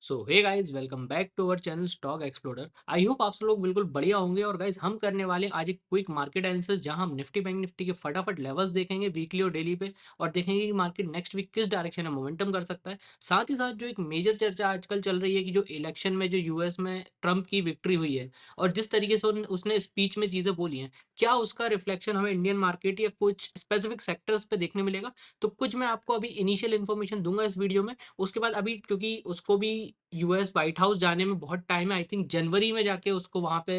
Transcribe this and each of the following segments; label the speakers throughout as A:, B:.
A: So hey guys, welcome back to our channel stock explorer. I hope आप सब लोग बिल्कुल बढ़िया होंगे। और गाइस, हम करने वाले आज एक क्विक मार्केट एनालिसिस जहां हम निफ्टी बैंक निफ्टी के फटाफट लेवल्स देखेंगे वीकली और डेली पे, और देखेंगे कि मार्केट नेक्स्ट वीक किस डायरेक्शन में मोमेंटम कर सकता है। साथ ही साथ जो एक मेजर चर्चा आजकल चल रही है कि जो इलेक्शन में जो यूएस में ट्रंप की विक्ट्री हुई है और जिस तरीके से उसने स्पीच में चीजें बोली हैं, क्या उसका रिफ्लेक्शन हमें इंडियन मार्केट या कुछ स्पेसिफिक सेक्टर्स पे देखने मिलेगा। तो कुछ मैं आपको अभी इनिशियल इन्फॉर्मेशन दूंगा इस वीडियो में। उसके बाद अभी क्योंकि उसको भी यूएस व्हाइट हाउस जाने में बहुत टाइम है, आई थिंक जनवरी में जाके उसको वहां पे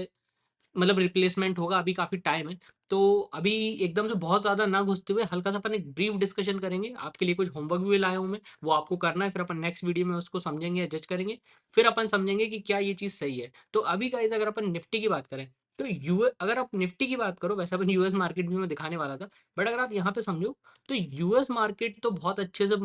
A: मतलब रिप्लेसमेंट होगा, अभी काफी टाइम है। तो अभी एकदम से बहुत ज्यादा ना घुसते हुए हल्का सा अपन एक ब्रीफ डिस्कशन करेंगे। आपके लिए कुछ होमवर्क भी लाया हूं मैं, वो आपको करना है, फिर अपन नेक्स्ट वीडियो में उसको समझेंगे या जज करेंगे। फिर अपन समझेंगे कि क्या ये चीज सही है। तो अभी गाइस, अगर अपन निफ्टी की बात करें तो यूएस, अगर आप निफ्टी की बात करो, वैसे अपन यूएस मार्केट भी मैं दिखाने वाला था, बट अगर आप यहाँ पे समझो तो यूएस मार्केट तो बहुत अच्छे से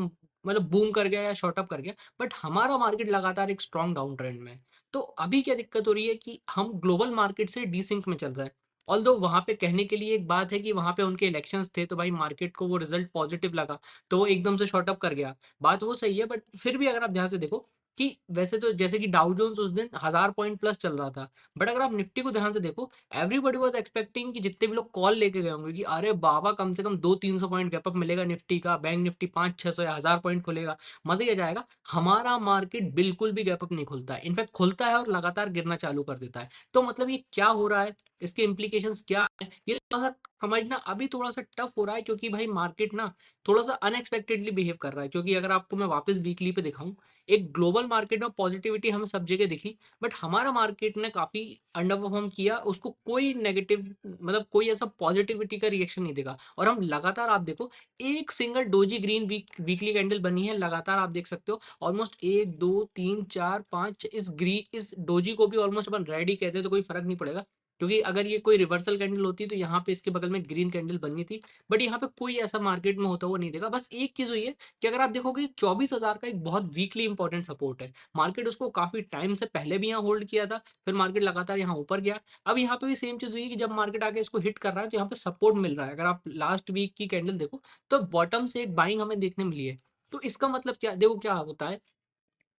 A: मतलब बूम कर गया या शॉर्ट अप कर गया, बट हमारा मार्केट लगातार एक स्ट्रॉन्ग डाउन ट्रेंड में है। तो अभी क्या दिक्कत हो रही है कि हम ग्लोबल मार्केट से डीसिंक में चल रहे हैं। ऑल्दो वहां पे कहने के लिए एक बात है कि वहां पे उनके इलेक्शंस थे तो भाई मार्केट को वो रिजल्ट पॉजिटिव लगा, तो वो एकदम से शॉर्ट अप कर गया। बात वो सही है, बट फिर भी अगर आप ध्यान से देखो कि वैसे तो जैसे कि डाउ जोन्स उस दिन 1000 पॉइंट प्लस चल रहा था, बट अगर आप निफ्टी को ध्यान से देखो, एवरीबॉडी वाज एक्सपेक्टिंग कि जितने भी लोग कॉल लेके गए होंगे कि अरे बाबा कम से कम 200-300 पॉइंट गैप अप मिलेगा निफ्टी का, बैंक निफ्टी 500-600 या 1000 पॉइंट खुलेगा, मजा ही आ जाएगा। हमारा मार्केट बिल्कुल भी गैप अप नहीं खुलता है, इनफैक्ट खुलता है और लगातार गिरना चालू कर देता है। तो मतलब ये क्या हो रहा है, इसके इम्प्लीकेशंस क्या है, ये थोड़ा सा समझना अभी थोड़ा सा टफ हो रहा है, क्योंकि भाई मार्केट ना थोड़ा सा अनएक्सपेक्टेडली बिहेव कर रहा है। क्योंकि अगर आपको मैं वापस वीकली पे दिखाऊं, एक ग्लोबल मार्केट में पॉजिटिविटी हमें सब जगह दिखी, बट हमारा मार्केट ने काफी अंडर परफॉर्म किया, उसको कोई नेगेटिव मतलब कोई ऐसा पॉजिटिविटी का रिएक्शन नहीं दिखा। और हम लगातार आप देखो, एक single doji green weekly candle बनी है लगातार, आप देख सकते हो ऑलमोस्ट 1 2 3 4 5, इस डोजी को भी ऑलमोस्ट अपन रेड ही कहते हैं, तो कोई फर्क नहीं पड़ेगा। क्योंकि अगर ये कोई रिवर्सल कैंडल होती तो यहाँ पे इसके बगल में ग्रीन कैंडल बननी थी, बट यहाँ पे कोई ऐसा मार्केट में होता हुआ नहीं देखा। बस एक चीज हुई है कि अगर आप देखोगे 24,000 का एक बहुत वीकली इंपॉर्टेंट सपोर्ट है, मार्केट उसको काफी टाइम से पहले भी यहाँ होल्ड किया था, फिर मार्केट लगातार यहाँ ऊपर गया। अब यहाँ पे भी सेम चीज हुई है कि जब मार्केट आके इसको हिट कर रहा है तो यहाँ पे सपोर्ट मिल रहा है। अगर आप लास्ट वीक की कैंडल देखो तो बॉटम से एक बाइंग हमें देखने मिली है। तो इसका मतलब क्या, देखो क्या होता है,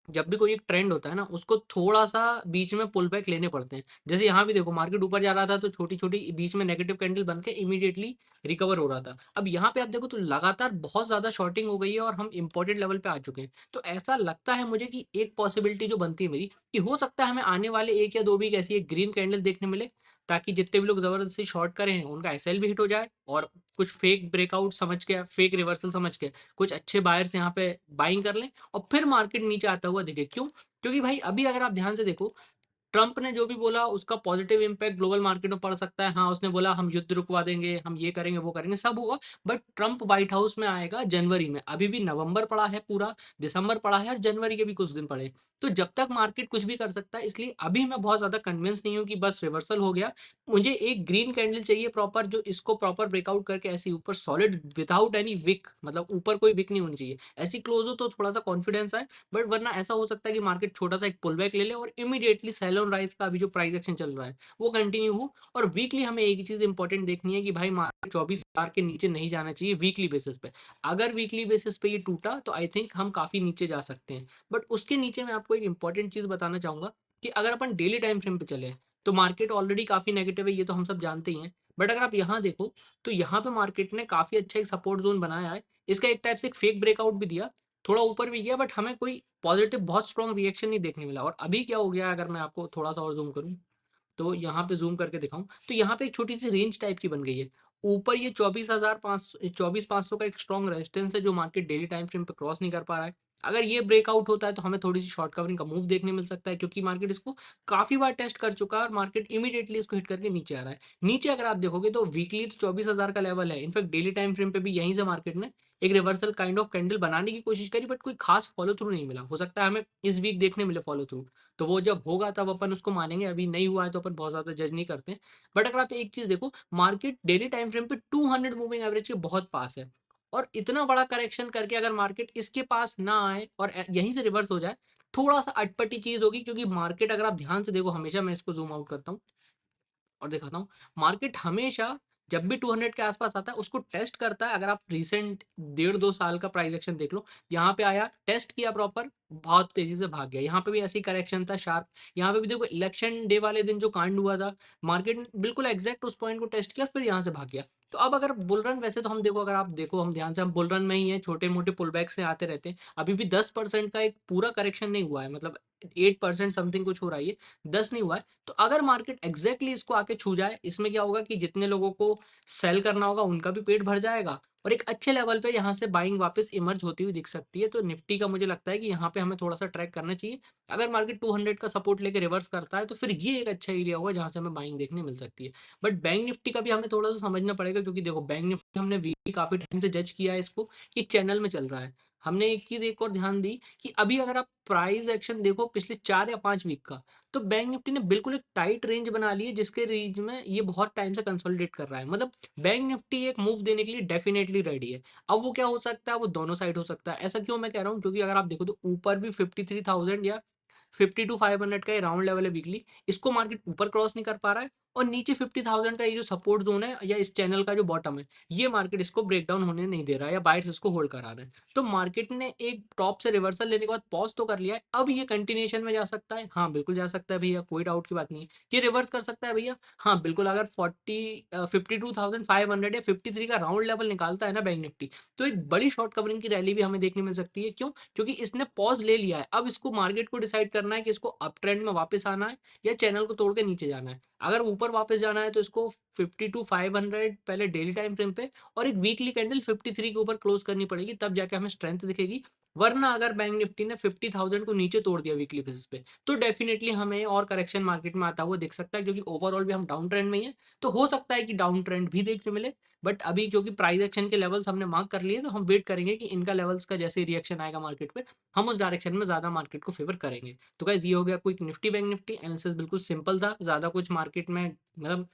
A: जब भी कोई एक ट्रेंड होता है ना, उसको थोड़ा सा बीच में पुल बैक लेने पड़ते हैं। जैसे यहाँ भी देखो, मार्केट ऊपर जा रहा था तो छोटी छोटी बीच में नेगेटिव कैंडल बन के इमीडिएटली रिकवर हो रहा था। अब यहाँ पे आप देखो तो लगातार बहुत ज्यादा शॉर्टिंग हो गई है और हम इंपॉर्टेंट लेवल पे आ चुके हैं। तो ऐसा लगता है मुझे कि एक पॉसिबिलिटी जो बनती है मेरी, कि हो सकता है हमें आने वाले 1 या 2 वीक ऐसी एक ग्रीन कैंडल देखने मिले, ताकि जितने भी लोग जबरदस्ती शॉर्ट करे हैं उनका एसएल भी हिट हो जाए, और कुछ फेक ब्रेकआउट समझ के, फेक रिवर्सल समझ के कुछ अच्छे बायर्स यहाँ पे बाइंग कर लें, और फिर मार्केट नीचे आता हुआ दिखे। क्यों? क्योंकि भाई अभी अगर आप ध्यान से देखो, ट्रंप ने जो भी बोला उसका पॉजिटिव इम्पैक्ट ग्लोबल मार्केट में पड़ सकता है। हाँ, उसने बोला हम युद्ध रुकवा देंगे, हम ये करेंगे वो करेंगे, सब होगा, बट ट्रंप व्हाइट हाउस में आएगा जनवरी में। अभी भी नवंबर पड़ा है पूरा, दिसंबर पड़ा है और जनवरी के भी कुछ दिन पड़े। तो जब तक मार्केट कुछ भी कर सकता है, इसलिए अभी मैं बहुत ज्यादा कन्विंस नहीं हूँ कि बस रिवर्सल हो गया। मुझे एक ग्रीन कैंडल चाहिए प्रॉपर, जो इसको प्रॉपर ब्रेकआउट करके ऐसी ऊपर सॉलिड विदाउट एनी विक, मतलब ऊपर कोई विक नहीं होनी चाहिए, ऐसी क्लोज हो तो थोड़ा सा कॉन्फिडेंस आए। बट वरना ऐसा हो सकता है कि मार्केट छोटा सा एक पुल बैक ले ले और इमीडिएटली सेल ऑन राइज का अभी जो प्राइस एक्शन चल रहा है वो कंटिन्यू हो। और वीकली हमें एक ही चीज इंपॉर्टेंट देखनी है कि भाई मार्केट 24,000 के नीचे नहीं जाना चाहिए वीकली बेसिस पे। अगर वीकली बेसिस पे ये टूटा तो आई थिंक हम काफी नीचे जा सकते हैं। बट उसके नीचे मैं आपको एक इंपॉर्टेंट चीज बताना चाहूंगा कि अगर अपन डेली टाइम फ्रेम पे चले तो मार्केट ऑलरेडी काफी नेगेटिव है, ये तो हम सब जानते ही हैं। बट अगर आप यहाँ देखो तो यहाँ पे मार्केट ने काफी अच्छा एक सपोर्ट जोन बनाया है, इसका एक टाइप से एक फेक ब्रेकआउट भी दिया, थोड़ा ऊपर भी गया, बट हमें कोई पॉजिटिव बहुत स्ट्रॉन्ग रिएक्शन नहीं देखने मिला। और अभी क्या हो गया, अगर मैं आपको थोड़ा सा और जूम करूं, तो यहाँ पे जूम करके दिखाऊं तो यहाँ पे एक छोटी सी रेंज टाइप की बन गई है। ऊपर ये 24,500, 24,500 का एक स्ट्रॉन्ग रेजिस्टेंस है जो मार्केट डेली टाइम फ्रेम पे क्रॉस नहीं कर पा रहा है। अगर ये ब्रेकआउट होता है तो हमें थोड़ी सी शॉर्ट कवरिंग का मूव देखने मिल सकता है, क्योंकि मार्केट इसको काफी बार टेस्ट कर चुका है और मार्केट इमीडिएटली इसको हिट करके नीचे आ रहा है। नीचे अगर आप देखोगे तो वीकली तो 24,000 का लेवल है, इनफैक्ट डेली टाइम फ्रेम पे भी यहीं से मार्केट ने एक रिवर्सल काइंड ऑफ कैंडल बनाने की कोशिश करी, बट कोई खास फॉलो थ्रू नहीं मिला। हो सकता है हमें इस वीक देखने मिले फॉलो थ्रू, तो वो जब होगा तब अपन उसको मानेंगे, अभी नहीं हुआ है तो अपन बहुत ज्यादा जज नहीं करते हैं। बट अगर आप एक चीज देखो, मार्केट डेली टाइम फ्रेम पे 200 मूविंग एवरेज के बहुत पास है, और इतना बड़ा करेक्शन करके अगर मार्केट इसके पास ना आए और यहीं से रिवर्स हो जाए, थोड़ा सा अटपटी चीज होगी। क्योंकि मार्केट अगर आप ध्यान से देखो, हमेशा मैं इसको जूम आउट करता हूँ और दिखाता हूँ, मार्केट हमेशा जब भी 200 के आसपास आता है उसको टेस्ट करता है। अगर आप रिसेंट 1.5-2 साल का प्राइस एक्शन देख लो, यहाँ पे आया, टेस्ट किया प्रॉपर, बहुत तेजी से भाग गया। यहाँ पे भी ऐसी करेक्शन था शार्प। यहाँ पे भी देखो इलेक्शन डे वाले दिन जो कांड हुआ था, मार्केट ने बिल्कुल एग्जैक्ट उस पॉइंट को टेस्ट किया, फिर यहाँ से भाग गया। तो अब अगर बुल रन, वैसे तो हम देखो, अगर आप देखो, हम ध्यान से, हम बुल रन में ही है, छोटे मोटे पुल बैक से आते रहते हैं। अभी भी 10% का एक पूरा करेक्शन नहीं हुआ है, मतलब 8% समथिंग कुछ हो रहा है ये, 10 नहीं हुआ है। तो अगर मार्केट एग्जैक्टली इसको आके छू जाए, इसमें क्या होगा कि जितने लोगों को सेल करना होगा उनका भी पेट भर जाएगा, और एक अच्छे लेवल पे यहाँ से बाइंग वापस इमर्ज होती हुई दिख सकती है। तो निफ्टी का मुझे लगता है कि यहाँ पे हमें थोड़ा सा ट्रैक करना चाहिए। अगर मार्केट 200 का सपोर्ट लेके रिवर्स करता है तो फिर ये एक अच्छा एरिया होगा जहाँ से हमें बाइंग देखने मिल सकती है। बट बैंक निफ्टी का भी हमें थोड़ा सा समझना पड़ेगा, क्योंकि देखो बैंक निफ्टी हमने वीकली काफी टाइम से जज किया है इसको कि चैनल में चल रहा है। हमने एक चीज एक और ध्यान दी कि अभी अगर आप प्राइस एक्शन देखो पिछले 4 या 5 वीक का, तो बैंक निफ्टी ने बिल्कुल एक टाइट रेंज बना ली है, जिसके रेंज में ये बहुत टाइम से कंसोलिडेट कर रहा है। मतलब बैंक निफ्टी एक मूव देने के लिए डेफिनेटली रेडी है। अब वो क्या हो सकता है, वो दोनों साइड हो सकता है। ऐसा क्यों मैं कह रहा हूँ, क्योंकि अगर आप देखो तो ऊपर भी 53,000 या 52,500 का ये राउंड लेवल है वीकली, इसको मार्केट ऊपर क्रॉस नहीं कर पा रहा है। और नीचे 50,000 का ये जो सपोर्ट जोन है, या इस चैनल का जो बॉटम है, ये मार्केट इसको ब्रेक डाउन होने नहीं दे रहा है, या बायर्स इसको होल्ड करा रहे हैं। तो मार्केट ने एक टॉप से रिवर्सल लेने के बाद पॉज तो कर लिया है, अब ये कंटिन्यूएशन में जा सकता है। हाँ बिल्कुल जा सकता है भैया, कोई डाउट की बात नहीं है। ये रिवर्स कर सकता है भैया, हाँ बिल्कुल। अगर 52,500 या 53 का राउंड लेवल निकालता है ना बैंक निफ्टी, तो एक बड़ी शॉर्ट कवरिंग की रैली भी हमें देखने मिल सकती है। क्यों? क्योंकि इसने पॉज ले लिया है। अब इसको मार्केट को डिसाइड करना है कि इसको अप ट्रेंड में वापस आना है या चैनल को तोड़ के नीचे जाना है। अगर ऊपर वापस जाना है तो इसको 52,500 पहले डेली टाइम फ्रेम पे और एक वीकली कैंडल 53 के ऊपर क्लोज करनी पड़ेगी, तब जाके हमें स्ट्रेंथ दिखेगी। वरना अगर बैंक निफ्टी ने 50,000 को नीचे तोड़ दिया वीकली बेसिस पे, तो डेफिनेटली हमें और करेक्शन मार्केट में आता हुआ दिख सकता है, क्योंकि ओवरऑल भी हम डाउन ट्रेंड में ही है। तो हो सकता है कि डाउन ट्रेंड भी देखने मिले। बट अभी क्योंकि प्राइस एक्शन के लेवल्स हमने मार्क कर लिए, तो हम वेट करेंगे कि इनका लेवल्स का जैसे रिएक्शन आएगा मार्केट पे, हम उस डायरेक्शन में ज्यादा मार्केट को फेवर करेंगे। तो गाइस ये हो गया quick Nifty bank Nifty analysis, बिल्कुल सिंपल था, ज्यादा कुछ मार्केट में मतलब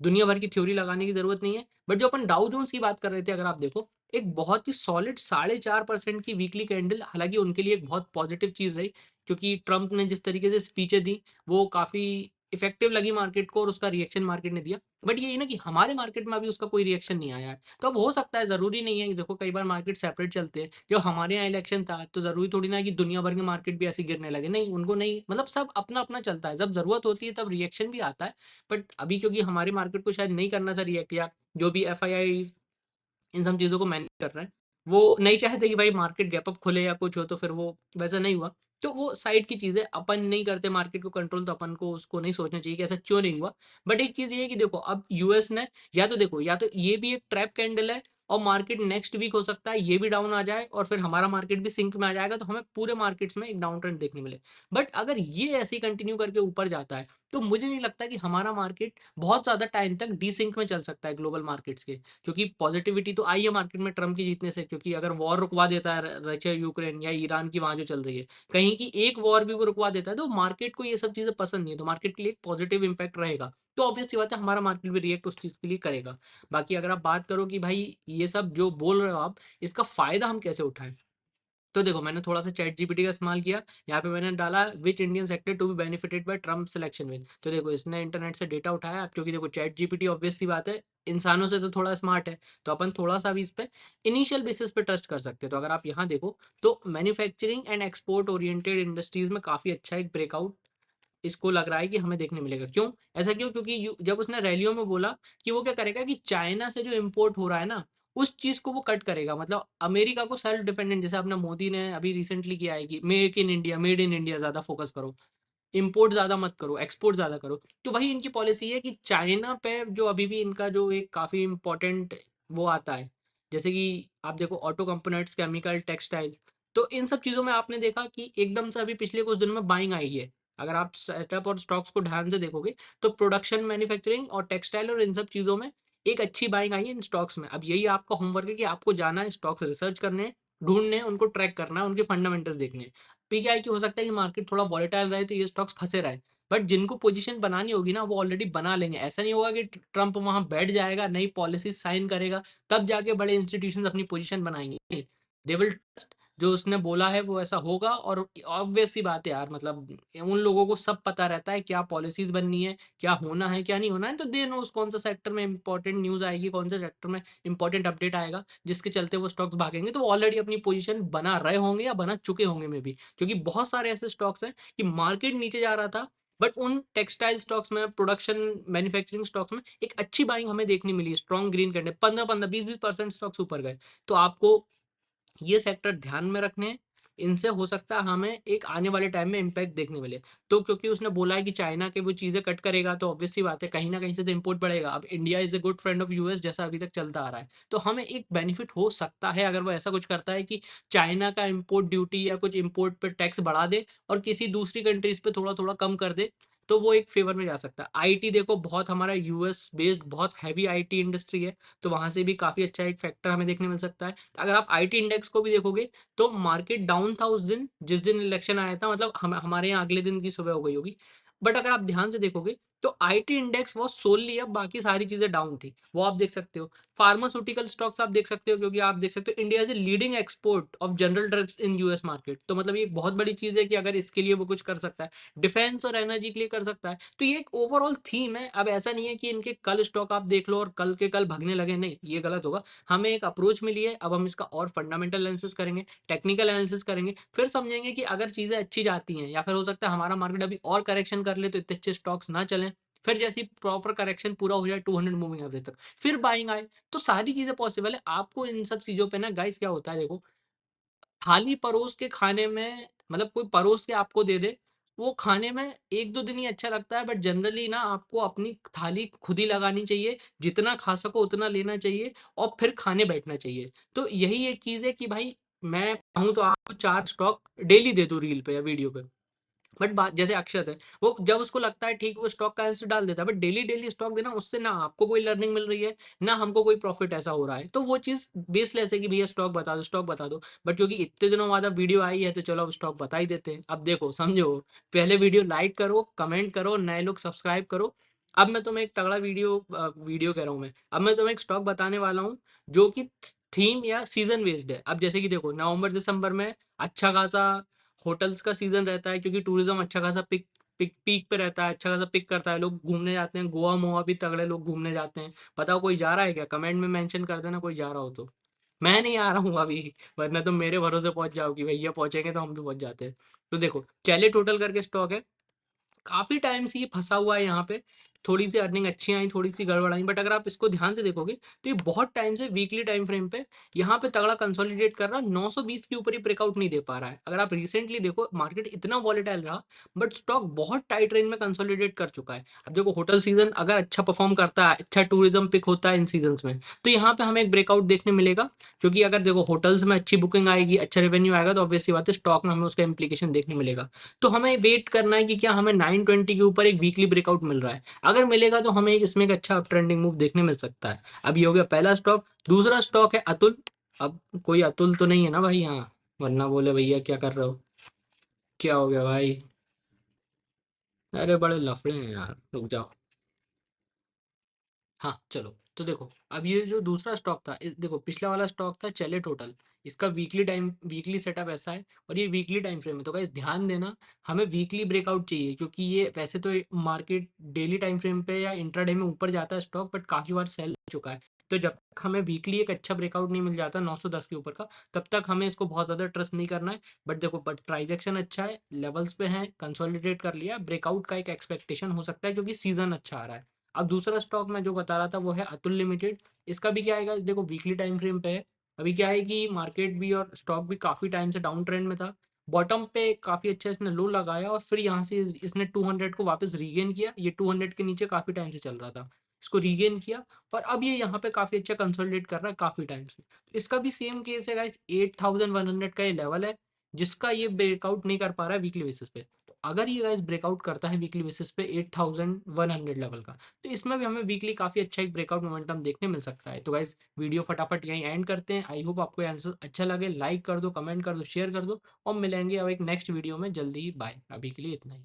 A: दुनिया भर की थ्योरी लगाने की जरूरत नहीं है। बट जो अपन डाउ जोन्स की बात कर रहे थे, अगर आप देखो, एक बहुत ही सॉलिड 4.5% की वीकली कैंडल, हालांकि उनके लिए एक बहुत पॉजिटिव चीज रही, क्योंकि ट्रंप ने जिस तरीके से स्पीचें दी वो काफी इफेक्टिव लगी मार्केट को, और उसका रिएक्शन मार्केट ने दिया। बट ये ना कि हमारे मार्केट में अभी उसका कोई रिएक्शन नहीं आया है। तो अब हो सकता है, जरूरी नहीं है कि देखो कई बार मार्केट सेपरेट चलते हैं। जब हमारे यहाँ इलेक्शन था तो जरूरी थोड़ी ना है कि दुनिया भर के मार्केट भी ऐसे गिरने लगे, नहीं, उनको नहीं, मतलब सब अपना अपना चलता है। जब जरूरत होती है तब रिएक्शन भी आता है। बट अभी क्योंकि हमारी मार्केट को शायद नहीं करना था रिएक्ट, या जो भी एफ आई आई इन सब चीज़ों को मैनेज कर रहे हैं, वो नहीं चाहते कि भाई मार्केट गैप अप खुले या कुछ हो, तो फिर वो वैसा नहीं हुआ। तो वो साइड की चीज़ है, अपन नहीं करते मार्केट को कंट्रोल, तो अपन को उसको नहीं सोचना चाहिए कि ऐसा क्यों नहीं हुआ। बट एक चीज़ ये है कि देखो अब यूएस ने, या तो देखो, या तो ये भी एक ट्रैप कैंडल है और मार्केट नेक्स्ट वीक हो सकता है ये भी डाउन आ जाए और फिर हमारा मार्केट भी सिंक में आ जाएगा, तो हमें पूरे मार्केट्स में एक डाउन ट्रेंड देखने मिले। बट अगर ये ऐसे ही कंटिन्यू करके ऊपर जाता है, तो मुझे नहीं लगता कि हमारा मार्केट बहुत ज़्यादा टाइम तक डीसिंक में चल सकता है ग्लोबल मार्केट्स के। क्योंकि पॉजिटिविटी तो आई है मार्केट में ट्रम्प के जीतने से, क्योंकि अगर वॉर रुकवा देता है रशिया यूक्रेन या ईरान की वहां जो चल रही है, कहीं की एक वॉर भी वो रुकवा देता है, तो मार्केट को ये सब चीजें पसंद नहीं है, तो मार्केट के लिए एक पॉजिटिव इंपैक्ट रहेगा। तो ऑब्वियस सी बात है हमारा मार्केट भी रिएक्ट उस चीज के लिए करेगा। बाकी अगर आप बात करो कि भाई ये सब जो बोल रहे हो आप, इसका फायदा हम कैसे उठाएं, तो देखो मैंने थोड़ा सा चैट जीपीटी का इस्तेमाल किया। यहाँ पे मैंने डाला which Indian sector to be benefited by Trump election win, तो देखो इसने इंटरनेट से डेटा उठाया। अब क्योंकि देखो चैट जीपीटी ऑब्वियस सी बात है इंसानों से तो थोड़ा स्मार्ट है, तो अपन थोड़ा सा भी इस पे इनिशियल बेसिस पे ट्रस्ट कर सकते हैं। तो अगर आप यहाँ देखो, तो manufacturing and export oriented industries में काफी अच्छा एक ब्रेकआउट इसको लग रहा है कि हमें देखने मिलेगा। क्यों ऐसा? क्यों? क्योंकि जब उसने रैलियों में बोला कि वो क्या करेगा कि चाइना से जो इम्पोर्ट हो रहा है ना, उस चीज को वो कट करेगा। मतलब अमेरिका को सेल्फ डिपेंडेंट, जैसे अपना मोदी ने अभी रिसेंटली किया है कि make in India, made in India ज्यादा फोकस करो, इम्पोर्ट ज्यादा मत करो, एक्सपोर्ट ज्यादा करो। तो वही इनकी पॉलिसी है कि चाइना पे जो अभी भी इनका जो एक काफी इंपॉर्टेंट वो आता है, जैसे कि आप देखो ऑटो कंपोनेंट्स, केमिकल, टेक्सटाइल, तो इन सब चीजों में आपने देखा कि एकदम से अभी पिछले कुछ दिनों में बाइंग आई है। अगर आप सेटअप और स्टॉक्स को ध्यान से देखोगे, तो प्रोडक्शन, मैन्युफैक्चरिंग और टेक्सटाइल और इन सब चीजों में एक अच्छी बाइंग आई है इन स्टॉक्स में। अब यही आपका होमवर्क है कि आपको जाना है स्टॉक्स रिसर्च करने हैं, ढूंढने हैं, उनको ट्रैक करना है, उनके फंडामेंटल्स देखने हैं। पीकेआई की हो सकता है कि मार्केट थोड़ा वॉलेटाइल रहे तो ये स्टॉक्स फंसे रहे, बट जिनको पोजीशन बनानी होगी ना वो ऑलरेडी बना लेंगे। ऐसा नहीं होगा कि ट्रंप वहां बैठ जाएगा, नई पॉलिसी साइन करेगा, तब जाके बड़े इंस्टीट्यूशन अपनी पोजीशन बनाएंगे। दे विल ट्रस्ट जो उसने बोला है वो ऐसा होगा, और ऑब्वियस सी बात है यार, मतलब उन लोगों को सब पता रहता है क्या पॉलिसीज बननी है, क्या होना है, क्या नहीं होना है, तो दे नोस कौन सा सेक्टर में इंपॉर्टेंट न्यूज़ आएगी, कौन से सेक्टर में इंपॉर्टेंट अपडेट आएगा, जिसके चलते वो स्टॉक्स भागेंगे। तो ऑलरेडी अपनी पोजीशन बना रहे होंगे या बना चुके होंगे मे भी, क्योंकि बहुत सारे ऐसे स्टॉक्स हैं कि मार्केट नीचे जा रहा था, बट उन टेक्सटाइल स्टॉक्स में, प्रोडक्शन मैन्युफैक्चरिंग स्टॉक्स में एक अच्छी बाइंग हमें देखने मिली, स्ट्रॉन्ग ग्रीन कैंडल, 15-15 20-20% स्टॉक्स ऊपर गए। तो आपको ये सेक्टर ध्यान में रखने हैं, इनसे हो सकता है हमें एक आने वाले टाइम में इम्पैक्ट देखने मिले। तो क्योंकि उसने बोला है कि चाइना के वो चीज़ें कट करेगा, तो ऑब्वियस सी बात है कहीं ना कहीं से तो इम्पोर्ट बढ़ेगा। अब India is a good friend of US जैसा अभी तक चलता आ रहा है, तो हमें एक बेनिफिट हो सकता है अगर वो ऐसा कुछ करता है कि चाइना का इम्पोर्ट ड्यूटी या कुछ इम्पोर्ट पे टैक्स बढ़ा दे और किसी दूसरी कंट्रीज पे थोड़ा थोड़ा कम कर दे, तो वो एक फेवर में जा सकता है। आईटी देखो, बहुत हमारा यूएस बेस्ड बहुत हैवी आईटी इंडस्ट्री है, तो वहां से भी काफी अच्छा एक फैक्टर हमें देखने मिल सकता है। अगर आप आईटी इंडेक्स को भी देखोगे तो मार्केट डाउन था उस दिन जिस दिन इलेक्शन आया था, मतलब हमारे यहाँ अगले दिन की सुबह हो गई होगी। बट अगर आप ध्यान से देखोगे तो आईटी इंडेक्स वो सोलली है, बाकी सारी चीजें डाउन थी, वो आप देख सकते हो। फार्मास्यूटिकल स्टॉक्स आप देख सकते हो, क्योंकि आप देख सकते हो India is a leading export of general drugs in US market, तो मतलब ये एक बहुत बड़ी चीज है कि अगर इसके लिए वो कुछ कर सकता है, डिफेंस और एनर्जी के लिए कर सकता है, तो ये एक ओवरऑल थीम है। अब ऐसा नहीं है कि इनके कल स्टॉक आप देख लो और कल के कल भगने लगे, नहीं, ये गलत होगा। हमें एक अप्रोच मिली है, अब हम इसका और फंडामेंटल एनालिसिस करेंगे, टेक्निकल एनालिसिस करेंगे, फिर समझेंगे कि अगर चीज़ें अच्छी जाती हैं या फिर हो सकता है हमारा मार्केट अभी और करेक्शन कर ले तो इतने अच्छे स्टॉक्स ना चलें, फिर जैसी प्रॉपर करेक्शन पूरा हो जाए 200 मूविंग एवरेज तक, फिर बाइंग आए, तो सारी चीज़ें पॉसिबल है। आपको इन सब चीज़ों पे ना गाइस क्या होता है देखो, थाली परोस के खाने में, मतलब कोई परोस के आपको दे दे, वो खाने में 1-2 दिन ही अच्छा लगता है, बट जनरली ना आपको अपनी थाली खुद ही लगानी चाहिए, जितना खा सको उतना लेना चाहिए और फिर खाने बैठना चाहिए। तो यही एक चीज़ है कि भाई मैं चाहूँ तो आपको 4 स्टॉक डेली दे दूँ रील पे या वीडियो पे। बट बात जैसे अक्षत है, वो जब उसको लगता है ठीक, वो स्टॉक का आंसर डाल देता है, बट डेली डेली स्टॉक देना उससे ना आपको कोई लर्निंग मिल रही है, ना हमको कोई प्रॉफिट ऐसा हो रहा है, तो वो चीज़ बेसलेस है कि भैया स्टॉक बता दो, स्टॉक बता दो। बट क्योंकि इतने दिनों बाद अब वीडियो आई है तो चलो अब स्टॉक बता ही देते हैं। अब देखो समझो, पहले वीडियो लाइक करो, कमेंट करो, नए लोग सब्सक्राइब करो। अब मैं तुम्हें एक तगड़ा वीडियो कह रहा हूँ मैं, अब मैं तुम्हें एक स्टॉक बताने वाला हूँ जो कि थीम या सीजन बेस्ड है। अब जैसे कि देखो नवंबर दिसंबर में अच्छा खासा होटल्स का सीजन रहता है, क्योंकि टूरिज्म अच्छा खासा पिक पिक पीक पे रहता है, अच्छा खासा पिक करता है, लोग घूमने जाते हैं, गोवा मोवा भी तगड़े लोग घूमने जाते हैं। बताओ कोई जा रहा है क्या? कमेंट में मेंशन कर देना कोई जा रहा हो तो। मैं नहीं आ रहा हूँ अभी, वरना तुम मेरे भरोसे पहुंच जाओगी, भैया पहुंचेंगे तो हम भी पहुंच जाते हैं। तो देखो चैले टोटल करके स्टॉक है, काफ़ी टाइम से ये फँसा हुआ है यहाँ पे। थोड़ी सी अर्निंग अच्छी आई, थोड़ी सी गड़बड़ आई, बट अगर आप इसको ध्यान से देखोगे तो ये बहुत टाइम से वीकली टाइम फ्रेम पे यहाँ पे तगड़ा कंसोलिडेट कर रहा है, 920 के ऊपर ही ब्रेकआउट नहीं दे पा रहा है। अगर आप रिसेंटली देखो मार्केट इतना वॉलेटाइल रहा, बट स्टॉक बहुत टाइट रेंज में कंसोलिडेट कर चुका है। अब देखो होटल सीजन अगर अच्छा परफॉर्म करता है, अच्छा टूरिज्म पिक होता है इन सीजन में, तो यहाँ पे हमें एक ब्रेकआउट देखने मिलेगा। क्योंकि अगर देखो होटल्स में अच्छी बुकिंग आएगी, अच्छा रेवेन्यू आएगा, तो ऑब्वियस सी बात है स्टॉक में हमें उसका इंप्लीकेशन देखने मिलेगा। तो हमें वेट करना है कि क्या हमें 920 के ऊपर एक वीकली ब्रेकआउट मिल रहा है। अगर मिलेगा तो हमें एक इसमें एक अच्छा ट्रेंडिंग मूव देखने मिल सकता है। अब ये हो गया पहला स्टॉक। दूसरा स्टॉक है अतुल। अब कोई अतुल तो नहीं है ना भाई यहाँ, वरना बोले भैया क्या कर रहे हो, क्या हो गया भाई? अरे बड़े लफड़े हैं यार, रुक जाओ। हाँ चलो, तो देखो अब ये जो दूसरा स्टॉक था, देखो पिछला वाला स्टॉक था चले टोटल, इसका वीकली सेटअप ऐसा है, और ये वीकली टाइम फ्रेम है, तो गाइस ध्यान देना, हमें वीकली ब्रेकआउट चाहिए, क्योंकि ये वैसे तो मार्केट डेली टाइम फ्रेम पे या इंट्राडे में ऊपर जाता है स्टॉक, बट काफी बार सेल हो चुका है। तो जब तक हमें वीकली एक अच्छा ब्रेकआउट नहीं मिल जाता 910 के ऊपर का, तब तक हमें इसको बहुत ज्यादा ट्रस्ट नहीं करना है। बट देखो, बट ट्रांजैक्शन अच्छा है, लेवल्स पे है, कंसोलिडेट कर लिया, ब्रेकआउट का एक एक्सपेक्टेशन हो सकता है क्योंकि सीजन अच्छा आ रहा है। अब दूसरा स्टॉक मैं जो बता रहा था वो है अतुल लिमिटेड। इसका भी क्या आएगा, इस देखो वीकली टाइम फ्रेम पे है। अभी क्या है कि मार्केट भी और स्टॉक भी काफी टाइम से डाउन ट्रेंड में था, बॉटम पे काफी अच्छा इसने लो लगाया और फिर यहाँ से इसने 200 को वापस रीगेन किया। ये 200 के नीचे काफी टाइम से चल रहा था, इसको रीगेन किया, और अब ये यहाँ पे काफी अच्छा कंसोलिडेट कर रहा है काफी टाइम से। तो इसका भी सेम केस है गाइस, 8100 का ये लेवल है जिसका ये ब्रेकआउट नहीं कर पा रहा है वीकली बेसिस पे। तो अगर ये गाइस ब्रेकआउट करता है वीकली बेसिस पे 8100 लेवल का, तो इसमें भी हमें वीकली काफ़ी अच्छा एक ब्रेकआउट मोमेंटम देखने मिल सकता है। तो गाइज वीडियो फटाफट यहीं एंड करते हैं। आई होप आपको आंसर अच्छा लगे, लाइक कर दो, कमेंट कर दो, शेयर कर दो, और मिलेंगे अब एक नेक्स्ट वीडियो में जल्दी ही। बाय, अभी के लिए इतना ही।